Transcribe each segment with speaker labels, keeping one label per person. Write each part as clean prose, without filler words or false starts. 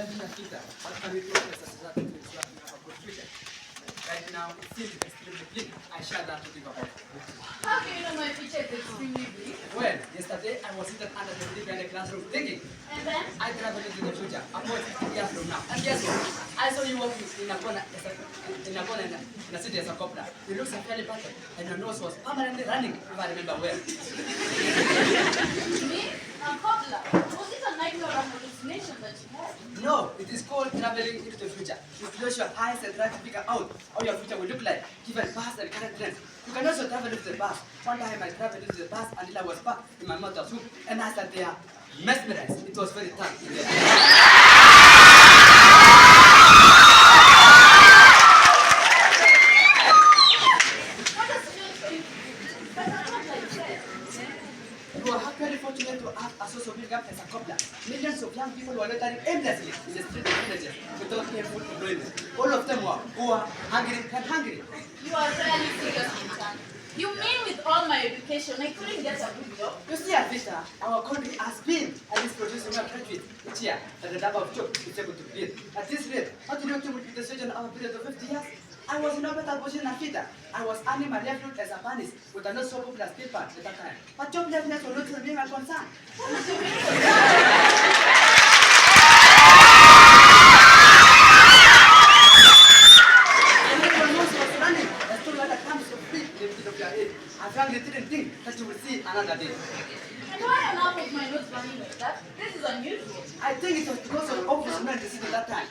Speaker 1: having a filter. What can we do as a society to have a good future? Right now, it seems extremely bleak. I shall not to think about it.
Speaker 2: How do you know my future is extremely bleak?
Speaker 1: Well, yesterday I was seated under the tree in the classroom thinking.
Speaker 2: And then?
Speaker 1: I traveled into the future, about 50 years from now. And guess what? I saw you walking in a corner in a city as a cobbler. You looked fairly battered, and your nose was permanently running, if I remember well.
Speaker 2: Me? A cobbler? Was it a nightmare or a hallucination that you had?
Speaker 1: No, it is called traveling into the future. You close your eyes and try to figure out how your future will look like, given past and current trends. You can also travel into the past. One time I traveled into the past until I was back in my mother's womb, and I sat there mesmerized. It was very tough. You are happily fortunate to have a source of income as a cobbler. Millions of young people were loitering aimlessly in the streets of villages without painful employment. All of them were poor, hungry, and hungry.
Speaker 2: You are really serious, Ethan. You mean with all my education, I couldn't get a good job?
Speaker 1: You see, Avita, our country has been and is producing more graduates each year that the number of jobs is able to build. At this rate, how do you think will be the situation of our period of 50 years? I was in a better position than Avita. I was earning my livelihood as a banis with a not so popular steel pad at that time. But joblessness was not really my concern. I frankly didn't think that you would see another day.
Speaker 2: And why on earth was my nose running like that? This is unusual.
Speaker 1: I think it was because of obvious men in at that time.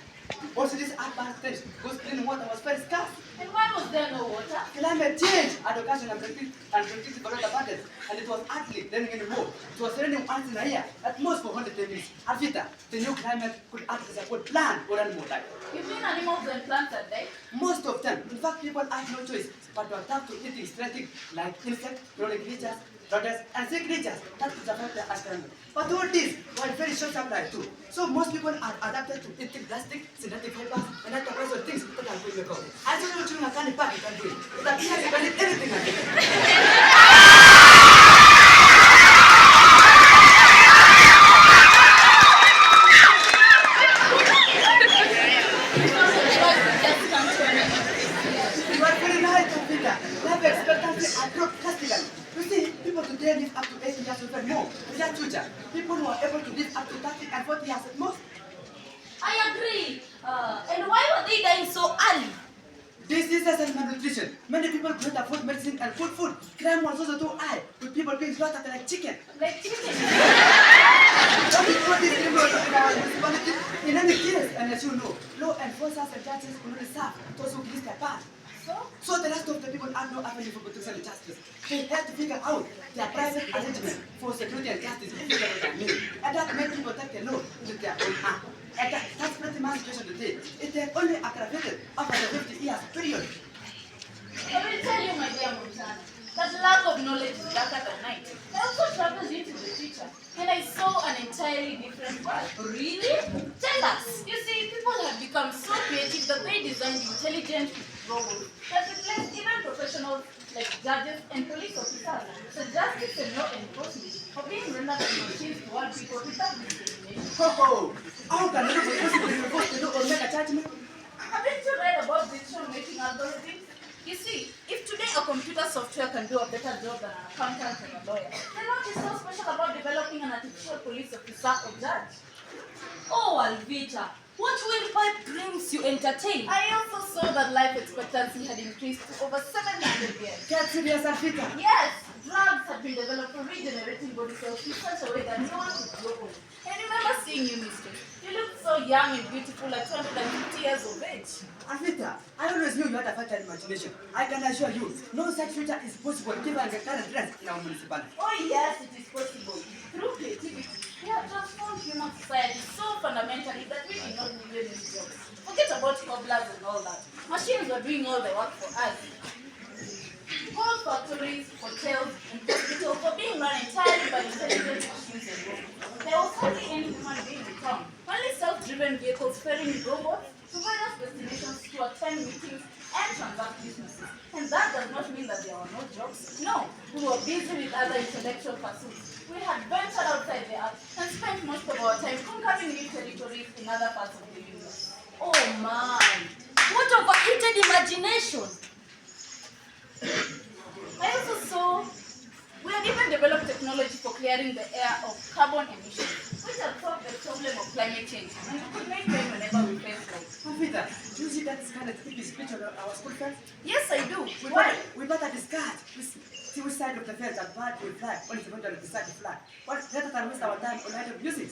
Speaker 1: Also, this advanced stage, whose clean water was very scarce.
Speaker 2: And why was there no water?
Speaker 1: Climate change had occasioned unpredictable weather patterns, and it was hardly raining anymore. It was raining once in a year, at most for 110 minutes. After the new climate could act as a good plant or animal life.
Speaker 2: You mean animals and plants are dead?
Speaker 1: Most of them. In fact, people had no choice but to adapt to eating strange like insects, crawling creatures, rodents, and sea creatures that could survive their environment. But all these were very short supply too. So most people are adapted to eating plastic, synthetic fibers, and other kinds of things that are going to go. I don't know children can pack it and do it. It appears you can eat anything like it. You are very right, Peter. Life expectancy has dropped drastically. You see, people today live up to 80 years or even more. In their future, people who are able to live up to 30 and 40 years at most.
Speaker 2: I agree. And why were they dying so early?
Speaker 1: Diseases and malnutrition. Many people couldn't afford medicine and good food. Crime was also too high, with people being slaughtered like chicken.
Speaker 2: Like chicken.
Speaker 1: That is what is in our municipality. In any case, and as you know, law enforcers and judges will only serve those who please their part. So the rest of the people have no avenue for protection and justice. They had to figure out their private arrangement for security and justice if you get what I mean. And that made people take the law into their own hand. And that's pretty much the situation today. It has only aggravated after the 50 years period.
Speaker 2: I will tell you, my dear Montana, that lack of knowledge is darker than night. I also traveled into the future, and I saw an entirely different world. Really? Tell us. You see, people have become so creative that they designed intelligent robots that replace even professionals like judges and police officers. So justice and law enforcement are being rendered by machines toward people without discrimination.
Speaker 1: Oh, how can you possibly reverse the law or make a judgment?
Speaker 2: Haven't you read about decision-making algorithms? You see, if today a computer software can do a better job than an accountant and a lawyer, then what is so special about developing an artificial police officer or judge?
Speaker 3: Oh, Alvita, what windpipe brings you entertain?
Speaker 2: I also saw that life expectancy had increased to over 700 years.
Speaker 1: Get serious, Alfita.
Speaker 2: Yes, drugs have been developed for regenerating body cells in such a way that no one could grow old. I remember seeing you, mister. You looked so young and beautiful at 250 years of age.
Speaker 1: Alfita, I always knew you had a fertile imagination. I can assure you, no such future is possible given the current trends in our municipality.
Speaker 2: Oh yes, it is possible. Through creativity, we have transformed human society so fundamentally that we do not need any jobs. Forget about cobblers and all that. Machines are doing all the work for us. Whole factories, hotels, and hospitals were being run entirely by intelligent machines and robots. There was hardly any human being in town. Only self-driven vehicles ferrying robots to various destinations to attend meetings and transact businesses. And that does not mean that there are no jobs. No, We were busy with other intellectual pursuits. We had ventured outside the earth and spent most of our time conquering new territories in other parts of the universe.
Speaker 3: Oh man, what overheated imagination!
Speaker 2: I also saw we had even developed technology for clearing the air of carbon emissions, which had solved the problem of climate change, and we could make rain whenever we felt like.
Speaker 1: Peter, do you see that scarlet hippie speech on our school fence?
Speaker 2: Yes, I do.
Speaker 1: Why? We better discard. See which side of the fence a bird will fly, or if eventually decide to fly. What rather than waste our time on idle music?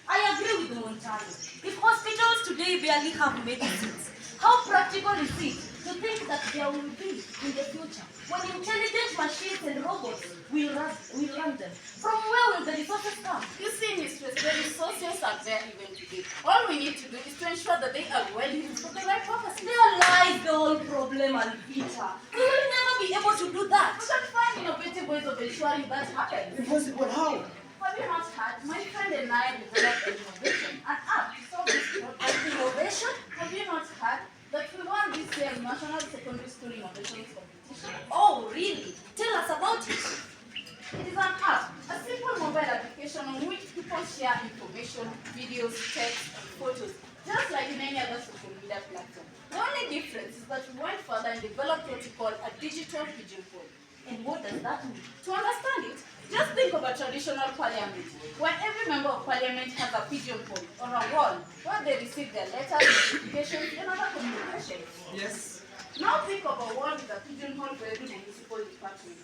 Speaker 3: I agree with Montano. If hospitals today barely have medicines, how practical is it to think that there will be in the future when intelligent machines and robots will run them? From where will the resources come?
Speaker 2: You see, Mistress, the resources are there even today. All we need to do is to ensure that they are well used for the right purposes.
Speaker 3: There lies the whole problem, Alvita. We will never be able to do that.
Speaker 2: We can find innovative ways of ensuring that happens.
Speaker 1: Impossible, how?
Speaker 2: Have you not heard? My friend and I developed an innovation, an app to solve this problem.
Speaker 3: Innovation?
Speaker 2: Have you not heard that we won this year's National Secondary School Innovations Competition?
Speaker 3: Oh, really? Tell us about it.
Speaker 2: It is an app, a simple mobile application on which people share information, videos, text, and photos, just like in any other social media platform. The only difference is that we went further and developed what we call a digital pigeonhole.
Speaker 3: And what does that mean?
Speaker 2: To understand it, just think of a traditional parliament, where every member of parliament has a pigeonhole or a wall where they receive their letters, notifications, and other communications.
Speaker 1: Yes.
Speaker 2: Now think of a wall with a pigeonhole for every municipal department,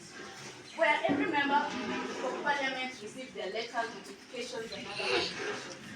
Speaker 2: where every member of parliament receives their letters, notifications, and other communications.